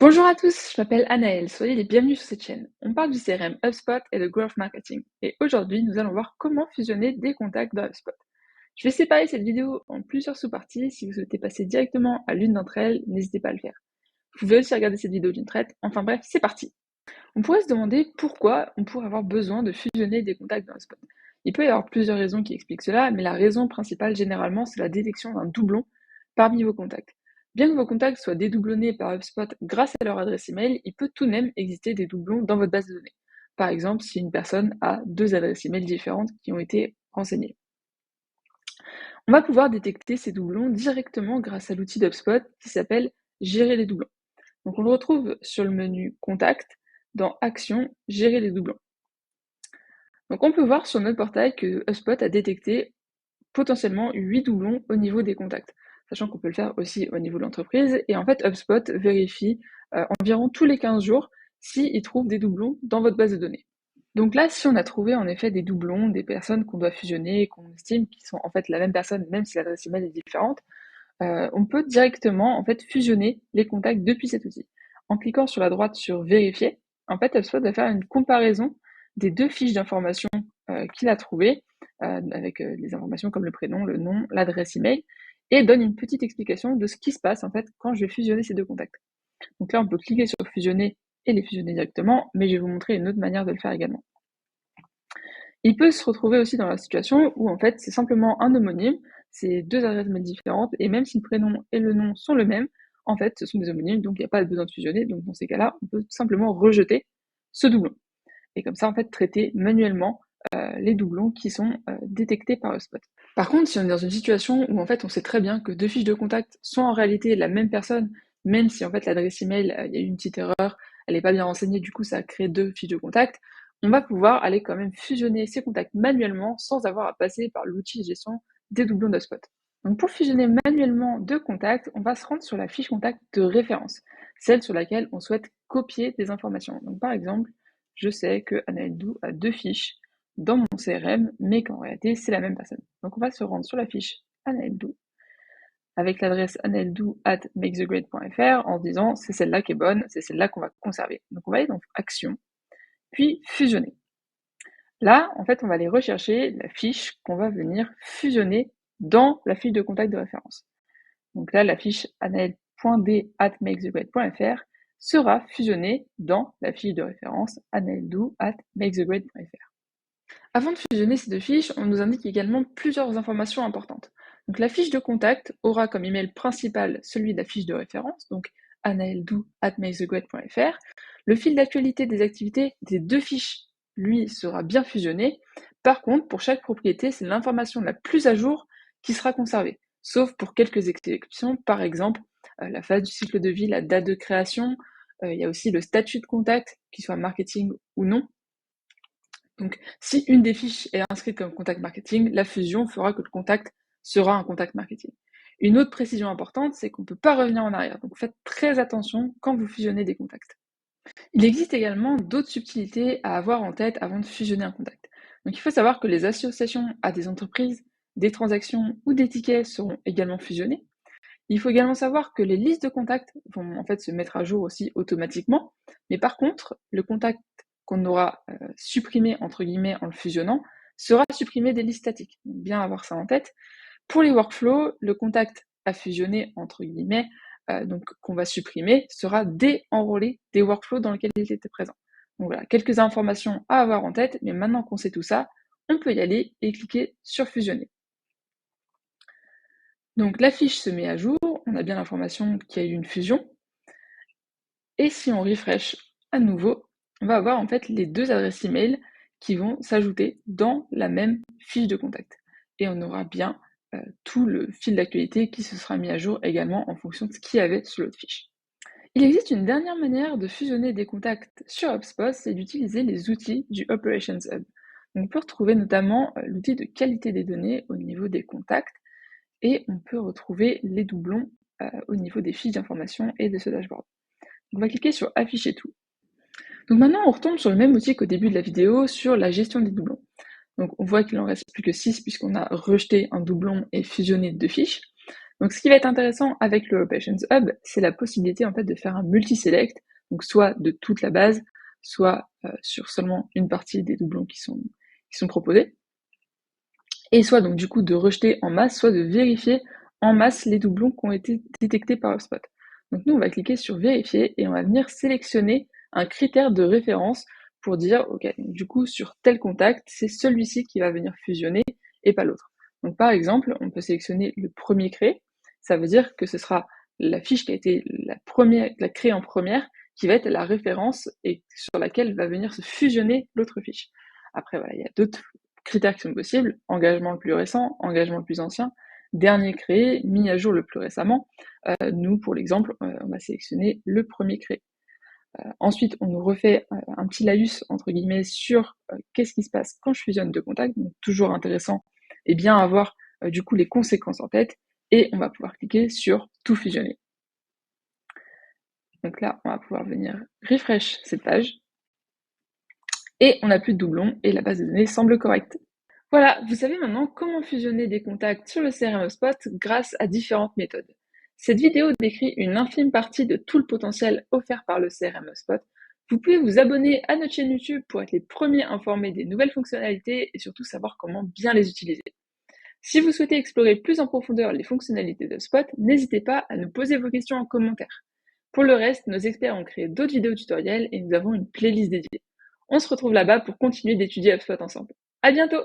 Bonjour à tous, je m'appelle Anaëlle, soyez les bienvenus sur cette chaîne. On parle du CRM HubSpot et de Growth Marketing. Et aujourd'hui, nous allons voir comment fusionner des contacts dans HubSpot. Je vais séparer cette vidéo en plusieurs sous-parties. Si vous souhaitez passer directement à l'une d'entre elles, n'hésitez pas à le faire. Vous pouvez aussi regarder cette vidéo d'une traite. Enfin bref, c'est parti. On pourrait se demander pourquoi on pourrait avoir besoin de fusionner des contacts dans HubSpot. Il peut y avoir plusieurs raisons qui expliquent cela, mais la raison principale, généralement, c'est la détection d'un doublon parmi vos contacts. Bien que vos contacts soient dédoublonnés par HubSpot grâce à leur adresse email, il peut tout de même exister des doublons dans votre base de données. Par exemple, si une personne a deux adresses email différentes qui ont été renseignées. On va pouvoir détecter ces doublons directement grâce à l'outil d'HubSpot qui s'appelle Gérer les doublons. Donc on le retrouve sur le menu Contact, dans Action, Gérer les doublons. Donc on peut voir sur notre portail que HubSpot a détecté potentiellement 8 doublons au niveau des contacts, sachant qu'on peut le faire aussi au niveau de l'entreprise. Et en fait, HubSpot vérifie environ tous les 15 jours s'il trouve des doublons dans votre base de données. Donc là, si on a trouvé en effet des doublons, des personnes qu'on doit fusionner, qu'on estime qui sont en fait la même personne, même si l'adresse email est différente, on peut directement en fait fusionner les contacts depuis cet outil. En cliquant sur la droite sur Vérifier, en fait, HubSpot va faire une comparaison des deux fiches d'information qu'il a trouvées, avec les informations comme le prénom, le nom, l'adresse email, et donne une petite explication de ce qui se passe en fait quand je vais fusionner ces deux contacts. Donc là, on peut cliquer sur Fusionner et les fusionner directement, mais je vais vous montrer une autre manière de le faire également. Il peut se retrouver aussi dans la situation où en fait c'est simplement un homonyme, c'est deux adresses mail différentes, et même si le prénom et le nom sont le même, en fait ce sont des homonymes, donc il n'y a pas besoin de fusionner, donc dans ces cas-là, on peut tout simplement rejeter ce doublon. Et comme ça, en fait, traiter manuellement les doublons qui sont détectés par HubSpot. Par contre, si on est dans une situation où en fait on sait très bien que deux fiches de contact sont en réalité la même personne, même si en fait l'adresse email, il y a eu une petite erreur, elle n'est pas bien renseignée, du coup ça a créé deux fiches de contact, on va pouvoir aller quand même fusionner ces contacts manuellement sans avoir à passer par l'outil de gestion des doublons d'HubSpot. Donc pour fusionner manuellement deux contacts, on va se rendre sur la fiche contact de référence, celle sur laquelle on souhaite copier des informations. Donc par exemple, je sais que Anaël Dou a deux fiches dans mon CRM, mais qu'en réalité, c'est la même personne. Donc on va se rendre sur la fiche Anaël Dou, avec l'adresse anaeldou@makethegrade.fr en se disant c'est celle-là qui est bonne, c'est celle-là qu'on va conserver. Donc on va aller dans Action, puis Fusionner. Là, en fait, on va aller rechercher la fiche qu'on va venir fusionner dans la fiche de contact de référence. Donc là, la fiche anaël.d@makethegrade.fr sera fusionnée dans la fiche de référence anaeldou@makethegrade.fr. Avant de fusionner ces deux fiches, on nous indique également plusieurs informations importantes. Donc la fiche de contact aura comme email principal celui de la fiche de référence, donc anaeldou@makethegrade.fr. Le fil d'actualité des activités des deux fiches, lui, sera bien fusionné. Par contre, pour chaque propriété, c'est l'information la plus à jour qui sera conservée, sauf pour quelques exceptions, par exemple la phase du cycle de vie, la date de création, il y a aussi le statut de contact, qu'il soit marketing ou non. Donc, si une des fiches est inscrite comme contact marketing, la fusion fera que le contact sera un contact marketing. Une autre précision importante, c'est qu'on ne peut pas revenir en arrière. Donc, faites très attention quand vous fusionnez des contacts. Il existe également d'autres subtilités à avoir en tête avant de fusionner un contact. Donc, il faut savoir que les associations à des entreprises, des transactions ou des tickets seront également fusionnés. Il faut également savoir que les listes de contacts vont en fait se mettre à jour aussi automatiquement, mais par contre, le contact qu'on aura supprimé entre guillemets en le fusionnant sera supprimé des listes statiques. Donc bien avoir ça en tête. Pour les workflows, le contact à fusionner entre guillemets, donc qu'on va supprimer, sera déenrôlé des workflows dans lesquels il était présent. Donc voilà, quelques informations à avoir en tête, mais maintenant qu'on sait tout ça, on peut y aller et cliquer sur fusionner. Donc la fiche se met à jour, on a bien l'information qu'il y a eu une fusion, et si on refresh à nouveau, on va avoir en fait les deux adresses email qui vont s'ajouter dans la même fiche de contact. Et on aura bien tout le fil d'actualité qui se sera mis à jour également en fonction de ce qu'il y avait sur l'autre fiche. Il existe une dernière manière de fusionner des contacts sur HubSpot, c'est d'utiliser les outils du Operations Hub. Donc, on peut retrouver notamment l'outil de qualité des données au niveau des contacts, et on peut retrouver les doublons au niveau des fiches d'information et de ce dashboard. On va cliquer sur Afficher tout. Donc maintenant, on retombe sur le même outil qu'au début de la vidéo, sur la gestion des doublons. Donc on voit qu'il en reste plus que 6 puisqu'on a rejeté un doublon et fusionné deux fiches. Donc ce qui va être intéressant avec le Operations Hub, c'est la possibilité en fait de faire un multi-select, donc soit de toute la base, soit sur seulement une partie des doublons qui sont proposés, et soit donc du coup de rejeter en masse, soit de vérifier en masse les doublons qui ont été détectés par HubSpot. Donc nous, on va cliquer sur vérifier et on va venir sélectionner un critère de référence pour dire, ok, donc du coup, sur tel contact, c'est celui-ci qui va venir fusionner et pas l'autre. Donc par exemple, on peut sélectionner le premier créé, ça veut dire que ce sera la fiche qui a été la créée en première qui va être la référence et sur laquelle va venir se fusionner l'autre fiche. Après, voilà, il y a d'autres critères qui sont possibles, engagement le plus récent, engagement le plus ancien, dernier créé, mis à jour le plus récemment. Nous, pour l'exemple, on va sélectionner le premier créé. Ensuite, on nous refait un petit laïus, entre guillemets, sur qu'est-ce qui se passe quand je fusionne deux contacts, donc toujours intéressant, et bien avoir du coup les conséquences en tête, et on va pouvoir cliquer sur tout fusionner. Donc là, on va pouvoir venir refresh cette page, et on n'a plus de doublons, et la base de données semble correcte. Voilà, vous savez maintenant comment fusionner des contacts sur le CRM HubSpot grâce à différentes méthodes. Cette vidéo décrit une infime partie de tout le potentiel offert par le CRM HubSpot. Vous pouvez vous abonner à notre chaîne YouTube pour être les premiers informés des nouvelles fonctionnalités et surtout savoir comment bien les utiliser. Si vous souhaitez explorer plus en profondeur les fonctionnalités d'HubSpot, n'hésitez pas à nous poser vos questions en commentaire. Pour le reste, nos experts ont créé d'autres vidéos tutoriels et nous avons une playlist dédiée. On se retrouve là-bas pour continuer d'étudier HubSpot ensemble. À bientôt!